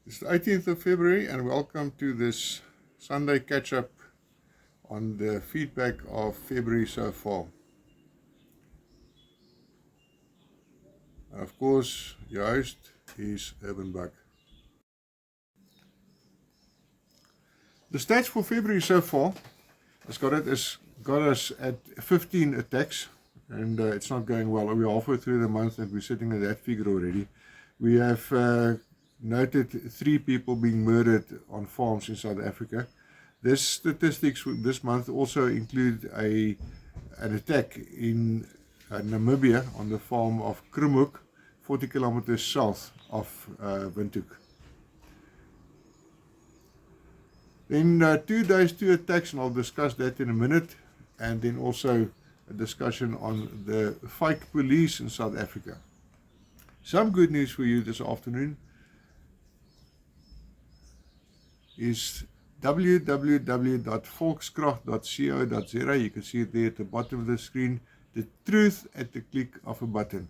It's the 18th of February, and welcome to this Sunday catch up on the feedback of February so far. And of course, your host is Urban Buck. The stats for February so far has got us at 15 attacks, and it's not going well. We're halfway through the month, and we're sitting at that figure already. We have noted 3 people being murdered on farms in South Africa. This statistics this month also include an attack in Namibia on the farm of Krumhoek, 40 kilometers south of Windhoek. Then 2 days, 2 attacks, and I'll discuss that in a minute, and then also a discussion on the fake police in South Africa. Some good news for you this afternoon is www.volkskrag.co.za. You can see it there at the bottom of the screen. The truth at the click of a button.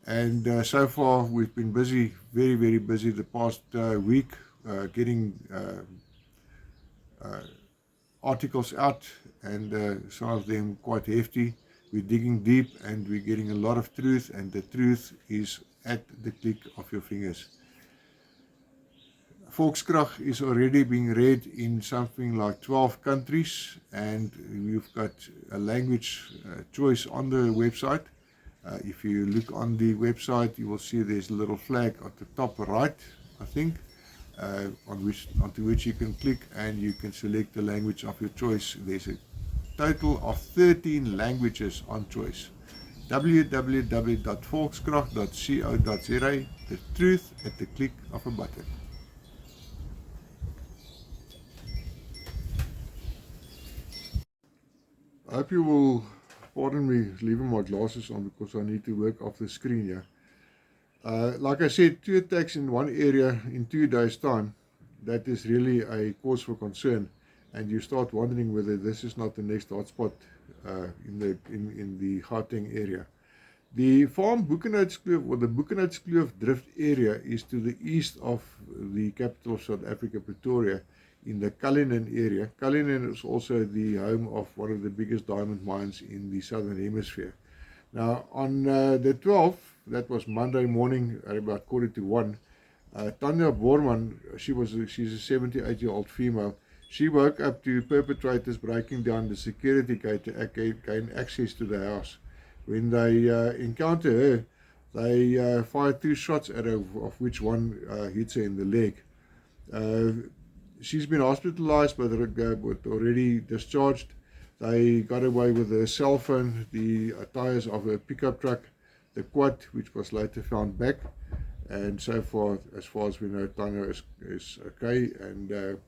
And so far we've been busy, very, very busy the past week, getting articles out, and some of them quite hefty. We're digging deep and we're getting a lot of truth, and the truth is at the click of your fingers. Volkskrag is already being read in something like 12 countries, and we've got a language choice on the website. If you look on the website, you will see there's a little flag at the top right, I think, onto which you can click and you can select the language of your choice. There's a total of 13 languages on choice. www.volkskrag.co.za, the truth at the click of a button. I hope you will pardon me leaving my glasses on because I need to work off the screen here. Like I said, 2 attacks in one area in 2 days' time, that is really a cause for concern, and you start wondering whether this is not the next hotspot in the Gauteng area. The farm Boekenhoutskloof, or the Boekenhoutskloof Drift area, is to the east of the capital of South Africa, Pretoria, in the Cullinan area. Cullinan is also the home of one of the biggest diamond mines in the southern hemisphere. Now, on the 12th, that was Monday morning at about 1:45, Tanya Borman, she's a 78-year-old female. She woke up to perpetrators breaking down the security gate to gain access to the house. When they encounter her, they fire 2 shots at her, of which one hits her in the leg. She's been hospitalized but already discharged. They got away with her cell phone, the tires of a pickup truck, the quad, which was later found back, and so far as we know, Tanya is okay, and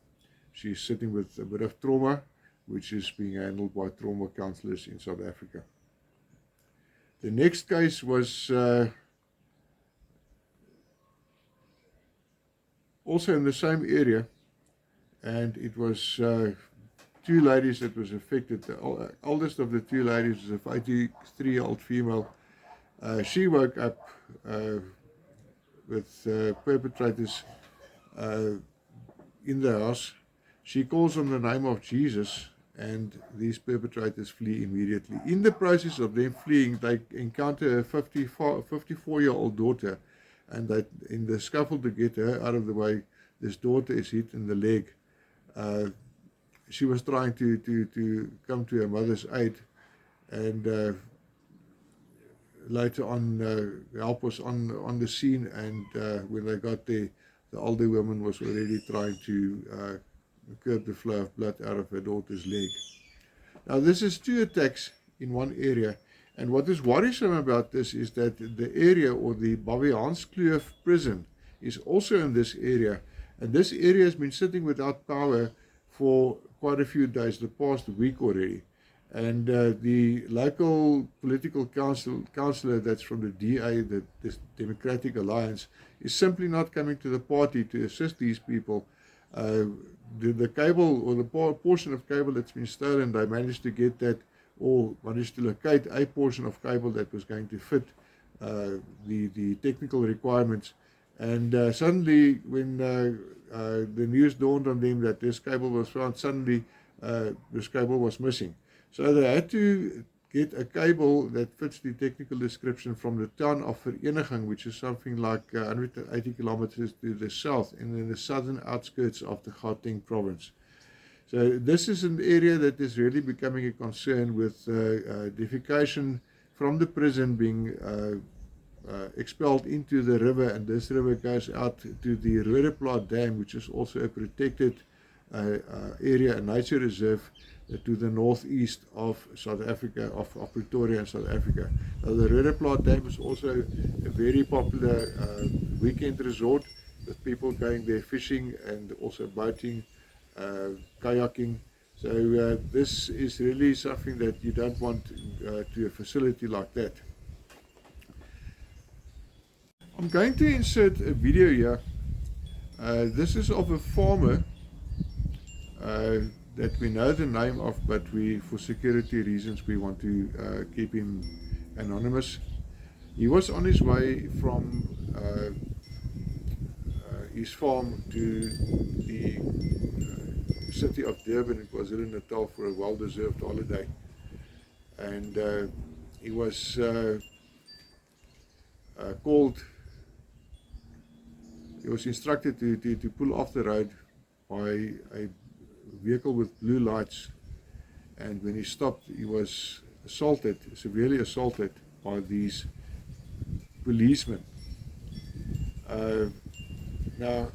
she's sitting with a bit of trauma, which is being handled by trauma counsellors in South Africa. The next case was also in the same area, and it was 2 ladies that was affected. The oldest of the 2 ladies was a 83-year-old female. She woke up with perpetrators in the house. She calls on the name of Jesus, and these perpetrators flee immediately. In the process of them fleeing, they encounter a 54-year-old daughter, and they, in the scuffle to get her out of the way, this daughter is hit in the leg. She was trying to come to her mother's aid, and later on help was on the scene, and when they got there, the older woman was already trying to curb the flow of blood out of her daughter's leg. Now, this is 2 attacks in one area, and what is worrisome about this is that the area, or the Boekenhoutskloof prison, is also in this area, and this area has been sitting without power for quite a few days, the past week already. And the local political councillor that's from the DA, the Democratic Alliance, is simply not coming to the party to assist these people. The cable, or the portion of cable that's been stolen, they managed to get that, or managed to locate a portion of cable that was going to fit the technical requirements, And suddenly, when the news dawned on them that this cable was found, suddenly this cable was missing. So they had to get a cable that fits the technical description from the town of Vereniging, which is something like 180 kilometers to the south and in the southern outskirts of the Gauteng province. So this is an area that is really becoming a concern with defecation from the prison being expelled into the river, and this river goes out to the Roodeplaat Dam, which is also a protected area, a nature reserve to the northeast of South Africa, of Pretoria in South Africa. Now, the Roodeplaat Dam is also a very popular weekend resort with people going there fishing and also boating, kayaking. So this is really something that you don't want to a facility like that. I'm going to insert a video here. This is of a farmer that we know the name of, but for security reasons, we want to keep him anonymous. He was on his way from his farm to the city of Durban in KwaZulu-Natal for a well-deserved holiday, and he was called. He was instructed to pull off the road by a vehicle with blue lights, and when he stopped, he was assaulted, severely assaulted by these policemen. Now,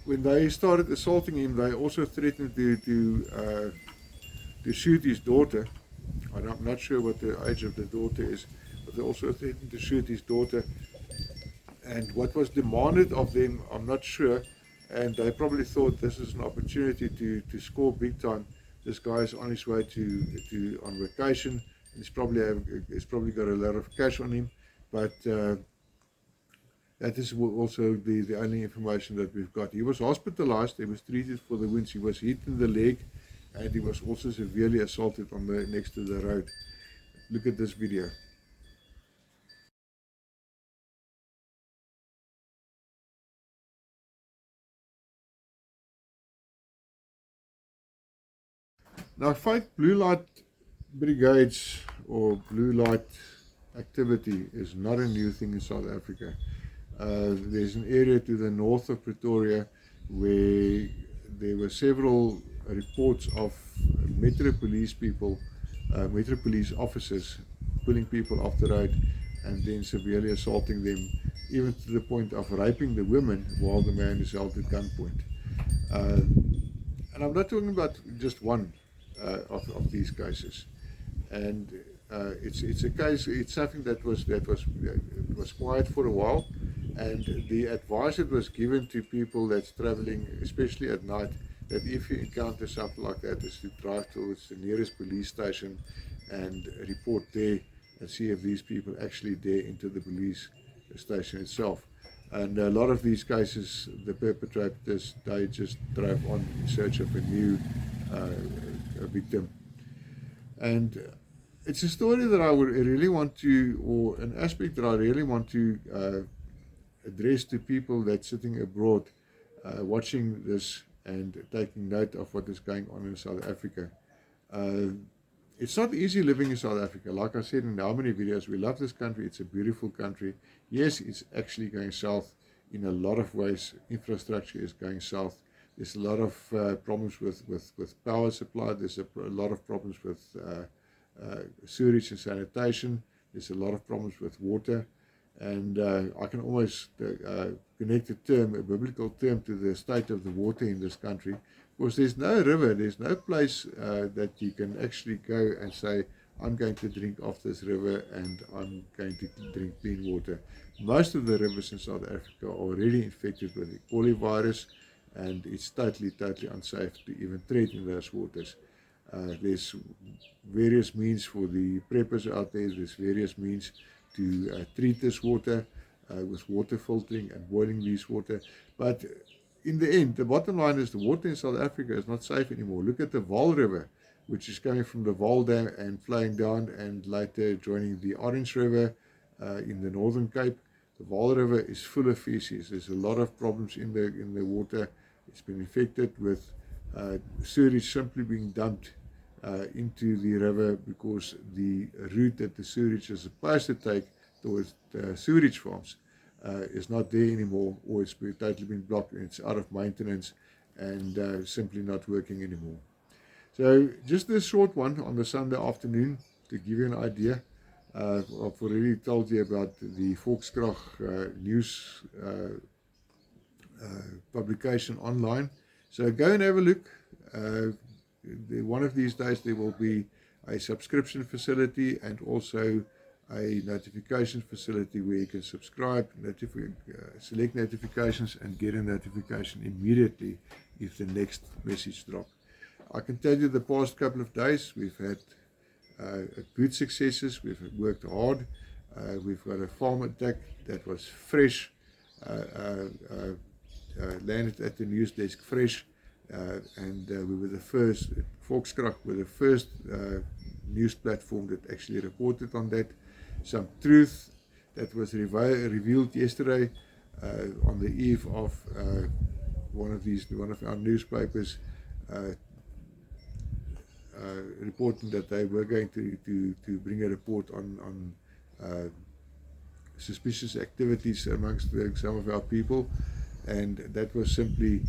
when they started assaulting him, they also threatened to shoot his daughter. I'm not sure what the age of the daughter is, but they also threatened to shoot his daughter. And what was demanded of them, I'm not sure, and they probably thought this is an opportunity to score big time. This guy is on his way on vacation. He's probably got a lot of cash on him, but that is also the only information that we've got. He was hospitalized. He was treated for the wounds. He was hit in the leg, and he was also severely assaulted next to the road. Look at this video. Now, fight blue light brigades or blue light activity is not a new thing in South Africa. There's an area to the north of Pretoria where there were several reports of Metro Police officers pulling people off the road and then severely assaulting them, even to the point of raping the women while the man is held at gunpoint. And I'm not talking about just one of these cases, and it's a case. It's something that was quiet for a while, and the advice that was given to people that's traveling, especially at night, that if you encounter something like that, is to drive towards the nearest police station and report there and see if these people actually dare enter the police station itself. And a lot of these cases, the perpetrators, they just drive on in search of a new a victim. And it's a story that I would really want to, or an aspect that I really want to address to people that's sitting abroad, watching this and taking note of what is going on in South Africa. It's not easy living in South Africa. Like I said in how many videos, we love this country. It's a beautiful country. Yes, it's actually going south in a lot of ways. Infrastructure is going south. There's a lot of problems with power supply. There's a lot of problems with sewage and sanitation. There's a lot of problems with water. And I can almost connect a biblical term, to the state of the water in this country. Because there's no river, there's no place that you can actually go and say, I'm going to drink off this river and I'm going to drink clean water. Most of the rivers in South Africa are already infected with the E. coli virus, and it's totally unsafe to even tread in those waters. There's various means for the preppers out there. There's various means to treat this water with water filtering and boiling this water. But in the end, the bottom line is the water in South Africa is not safe anymore. Look at the Vaal River, which is coming from the Vaal Dam and flowing down and later joining the Orange River. in the Northern Cape. The Vaal River is full of feces. There's a lot of problems in the water. It's been infected with sewage simply being dumped into the river because the route that the sewage is supposed to take towards the sewage farms is not there anymore, or it's totally been blocked and it's out of maintenance and simply not working anymore. So just this short one on the Sunday afternoon to give you an idea. I've already told you about the Volkskrag news publication online. So go and have a look. One of these days there will be a subscription facility and also a notification facility where you can subscribe, select notifications and get a notification immediately if the next message drops. I can tell you the past couple of days we've had good successes. We've worked hard. We've got a farm attack that was fresh, landed at the news desk fresh, and we were the first, Volkskrag were the first news platform that actually reported on that. Some truth that was revealed yesterday on the eve of one of our newspapers reporting that they were going to bring a report on suspicious activities amongst some of our people, and that was simply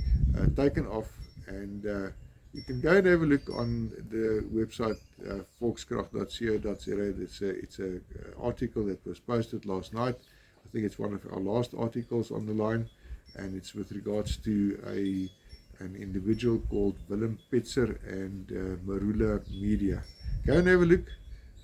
taken off. And you can go and have a look on the website volkskrag.co.za. It's a article that was posted last night. I think it's one of our last articles on the line, and it's with regards to an individual called Willem Petzer and Marula Media. Go and have a look,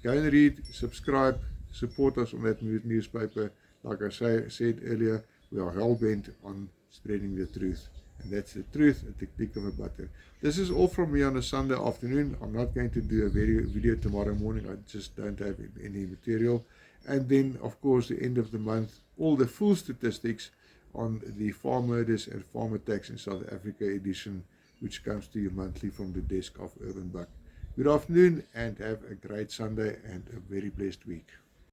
go and read, subscribe, support us on that newspaper. Like I said earlier, we are hell-bent on spreading the truth. And that's the truth at the click of a button. This is all from me on a Sunday afternoon. I'm not going to do a video tomorrow morning. I just don't have any material. And then, of course, the end of the month, all the full statistics on the farm murders and farm attacks in South Africa edition, which comes to you monthly from the desk of Urban Buck. Good afternoon and have a great Sunday and a very blessed week.